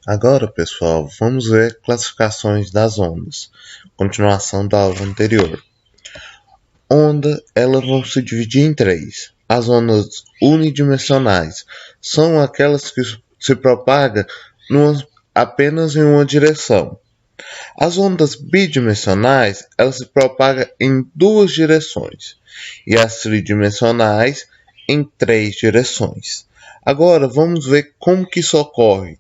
Agora, pessoal, vamos ver classificações das ondas. Continuação da aula anterior. Onda, elas vão se dividir em três. As ondas unidimensionais são aquelas que se propagam apenas em uma direção. As ondas bidimensionais, elas se propagam em duas direções. E as tridimensionais em três direções. Agora, vamos ver como que isso ocorre.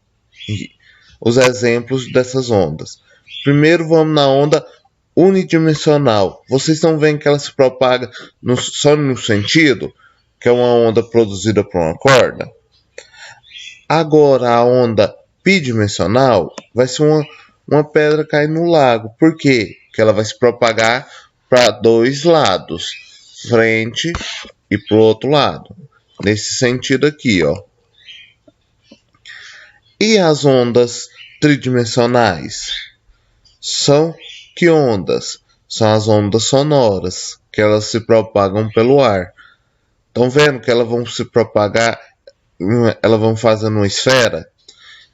Os exemplos dessas ondas. Primeiro vamos na onda unidimensional. Vocês estão vendo que ela se propaga só no sentido, que é uma onda produzida por uma corda. Agora a onda bidimensional vai ser uma pedra cair no lago. Por quê? Porque ela vai se propagar para dois lados, frente e para o outro lado. Nesse sentido aqui, ó. E as ondas tridimensionais? São que ondas? São as ondas sonoras, que elas se propagam pelo ar. Estão vendo que elas vão se propagar, elas vão fazendo uma esfera?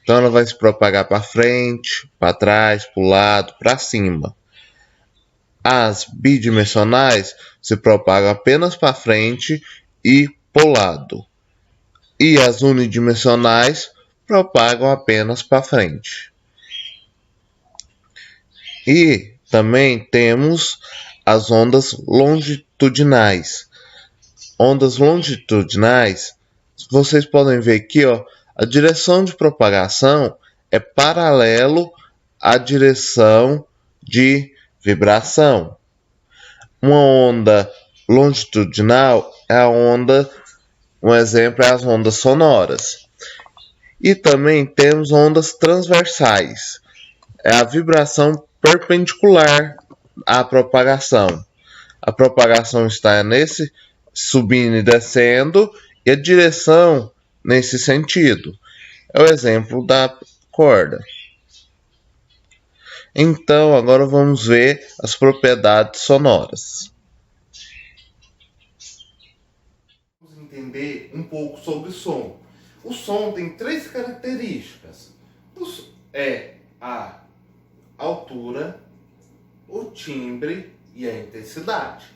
Então ela vai se propagar para frente, para trás, para o lado, para cima. As bidimensionais se propagam apenas para frente e para o lado. E as unidimensionais propagam apenas para frente. E também temos as ondas longitudinais. Ondas longitudinais, vocês podem ver aqui, ó, a direção de propagação é paralelo à direção de vibração. Uma onda longitudinal é a onda, um exemplo é as ondas sonoras. E também temos ondas transversais. É a vibração perpendicular à propagação. A propagação está nesse subindo e descendo e a direção nesse sentido. É o exemplo da corda. Então, agora vamos ver as propriedades sonoras. Vamos entender um pouco sobre o som. O som tem três características. É a altura, o timbre e a intensidade.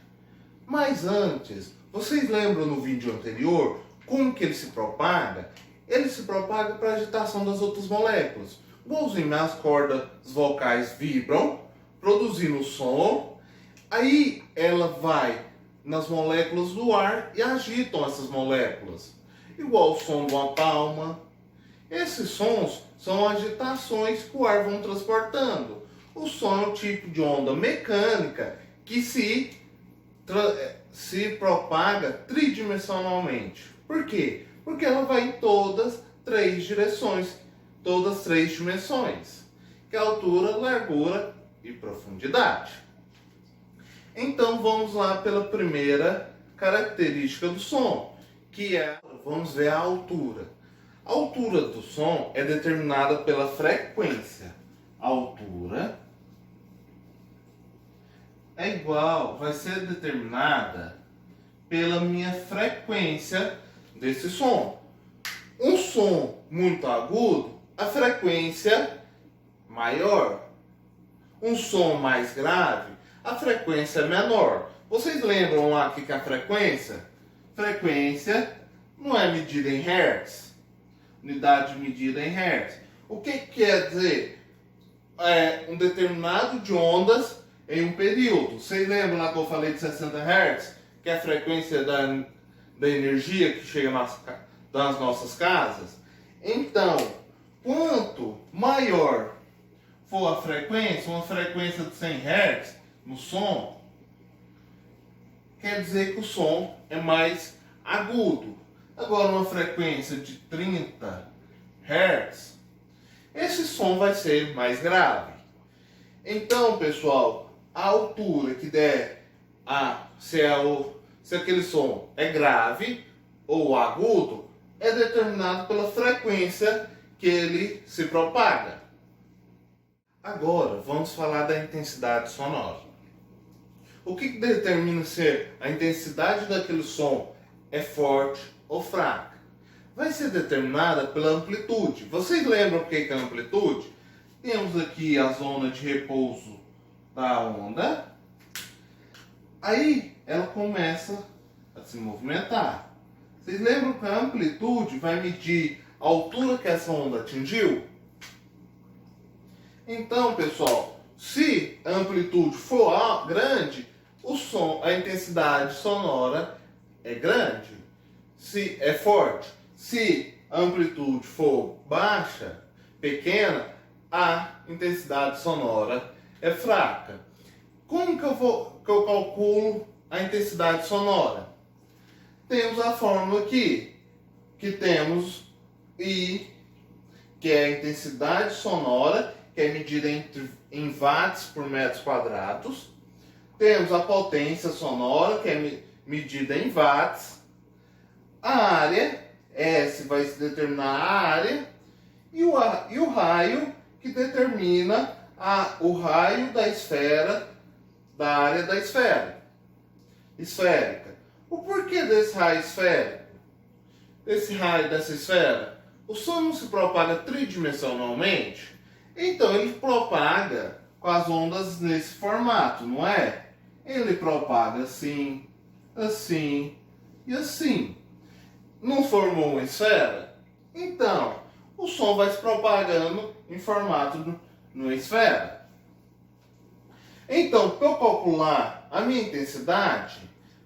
Mas antes, vocês lembram no vídeo anterior como que ele se propaga? Ele se propaga para a agitação das outras moléculas. Igualzinho as cordas vocais vibram, produzindo som. Aí ela vai nas moléculas do ar e agitam essas moléculas. Igual o som de uma palma. Esses sons são agitações que o ar vão transportando. O som é um tipo de onda mecânica que se propaga tridimensionalmente. Por quê? Porque ela vai em todas três direções, todas três dimensões, que é altura, largura e profundidade. Então vamos lá pela primeira característica do som, que é, vamos ver a altura. A altura do som é determinada pela frequência. A altura é igual, vai ser determinada pela minha frequência desse som. Um som muito agudo, a frequência maior. Um som mais grave, a frequência é menor. Vocês lembram lá que a frequência? Frequência não é medida em hertz. Unidade medida em hertz. O que quer dizer? É um determinado de ondas em um período. Vocês lembram lá que eu falei de 60 Hz? Que é a frequência da energia que chega nas nossas casas? Então, quanto maior for a frequência, uma frequência de 100 Hz no som, quer dizer que o som é mais agudo. Agora, uma frequência de 30 Hz, esse som vai ser mais grave. Então, pessoal, a altura que der se aquele som é grave ou agudo, é determinado pela frequência que ele se propaga. Agora, vamos falar da intensidade sonora. O que determina se a intensidade daquele som é forte ou fraca? vai ser determinada pela amplitude. Vocês lembram o que é amplitude? Temos aqui a zona de repouso da onda. Aí ela começa a se movimentar. Vocês lembram que a amplitude vai medir a altura que essa onda atingiu? Então, pessoal, se a amplitude for grande, a intensidade sonora é grande, se é forte. Se a amplitude for baixa, pequena, a intensidade sonora é fraca. Como que eu calculo a intensidade sonora? Temos a fórmula aqui, que temos I, que é a intensidade sonora, que é medida em watts por metros quadrados. Temos a potência sonora, que é medida em watts. A área, S vai determinar a área. E o raio, que determina o raio da esfera, da área da esfera esférica. O porquê desse raio esférico? Desse raio dessa esfera? O som não se propaga tridimensionalmente? Então ele propaga com as ondas nesse formato, não é? Ele propaga assim, assim e assim. Não formou uma esfera? Então, o som vai se propagando em formato numa esfera. Então, para eu calcular a minha intensidade,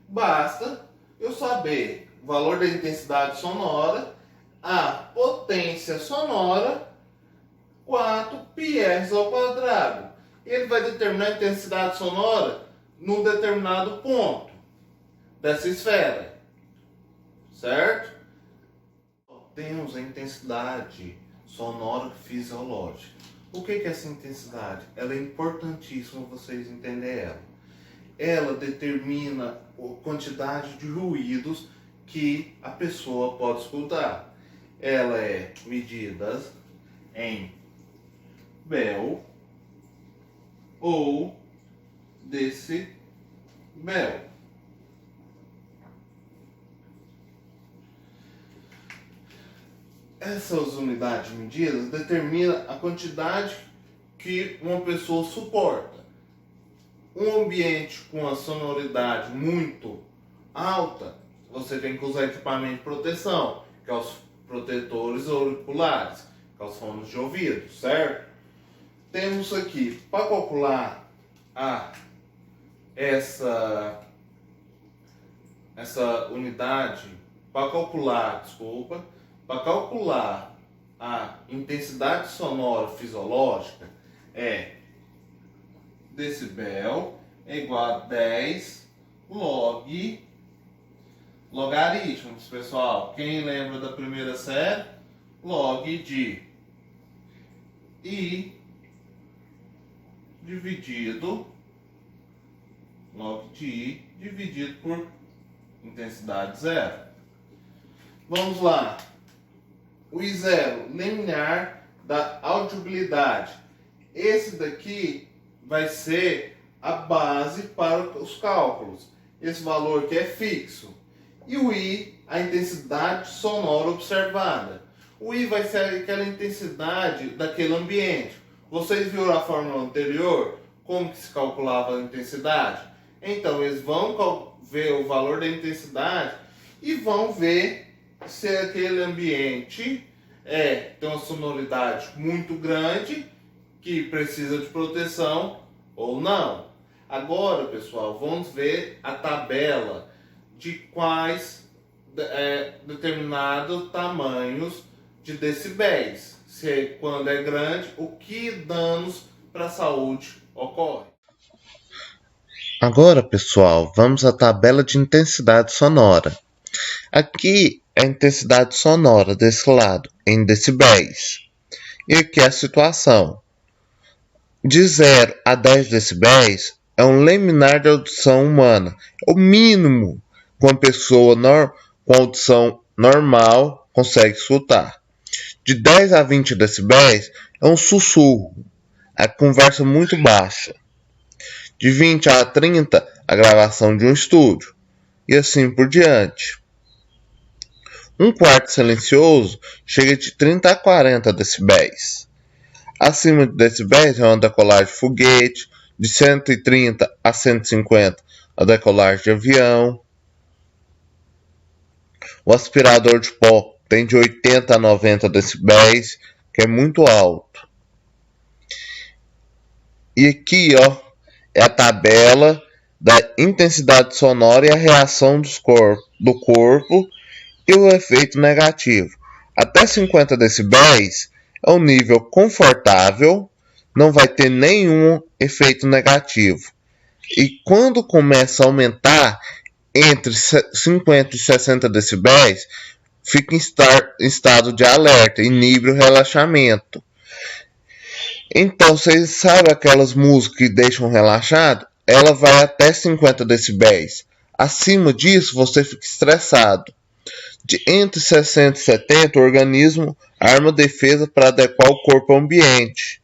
basta eu saber o valor da intensidade sonora, a potência sonora, 4πr ao quadrado. Ele vai determinar a intensidade sonora num determinado ponto dessa esfera. Certo? Temos a intensidade sonora fisiológica. O que é essa intensidade? Ela é importantíssima vocês entenderem ela. Ela determina a quantidade de ruídos que a pessoa pode escutar. Ela é medida em Bel ou decibel. Essas unidades medidas determinam a quantidade que uma pessoa suporta. Um ambiente com a sonoridade muito alta, você tem que usar equipamento de proteção, que é os protetores auriculares, que é os fones de ouvido, certo? Temos aqui, para calcular essa unidade, para calcular a intensidade sonora fisiológica, decibel é igual a 10 logaritmos, pessoal. Quem lembra da primeira série? Log de I dividido por intensidade zero. Vamos lá. O I0, limiar da audibilidade. Esse daqui vai ser a base para os cálculos. Esse valor aqui é fixo. E o I, a intensidade sonora observada. O I vai ser aquela intensidade daquele ambiente. Vocês viram a fórmula anterior? Como que se calculava a intensidade? Então, eles vão ver o valor da intensidade e vão ver se aquele ambiente tem uma sonoridade muito grande, que precisa de proteção ou não. Agora, pessoal, vamos ver a tabela de quais determinados tamanhos de decibéis. Quando é grande, o que danos para a saúde ocorre. Agora, pessoal, vamos à tabela de intensidade sonora. Aqui é a intensidade sonora desse lado, em decibéis. E aqui é a situação. De 0 a 10 decibéis é um liminar de audição humana. É o mínimo que uma pessoa com audição normal consegue escutar. De 10 a 20 decibéis é um sussurro, a conversa muito baixa. De 20 a 30, a gravação de um estúdio. E assim por diante. Um quarto silencioso chega de 30 a 40 decibéis. Acima de decibéis é uma decolagem de foguete, de 130 a 150 a decolagem de avião. O aspirador de pó tem de 80 a 90 decibéis, que é muito alto. E aqui, é a tabela da intensidade sonora e a reação do corpo e o efeito negativo. Até 50 decibéis é um nível confortável, não vai ter nenhum efeito negativo. E quando começa a aumentar entre 50 e 60 decibéis, fica em estado de alerta, inibe o relaxamento. Então, vocês sabem aquelas músicas que deixam relaxado? Ela vai até 50 decibéis. Acima disso, você fica estressado. De entre 60 e 70, o organismo arma defesa para adequar o corpo ao ambiente.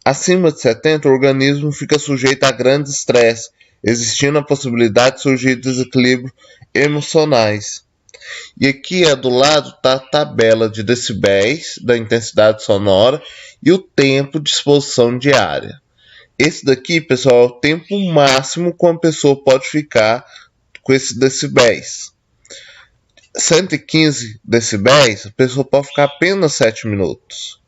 Acima de 70, o organismo fica sujeito a grande estresse, existindo a possibilidade de surgir desequilíbrios emocionais. E aqui do lado está a tabela de decibéis da intensidade sonora e o tempo de exposição diária. Esse daqui, pessoal, é o tempo máximo que uma pessoa pode ficar com esses decibéis. 115 decibéis, a pessoa pode ficar apenas 7 minutos.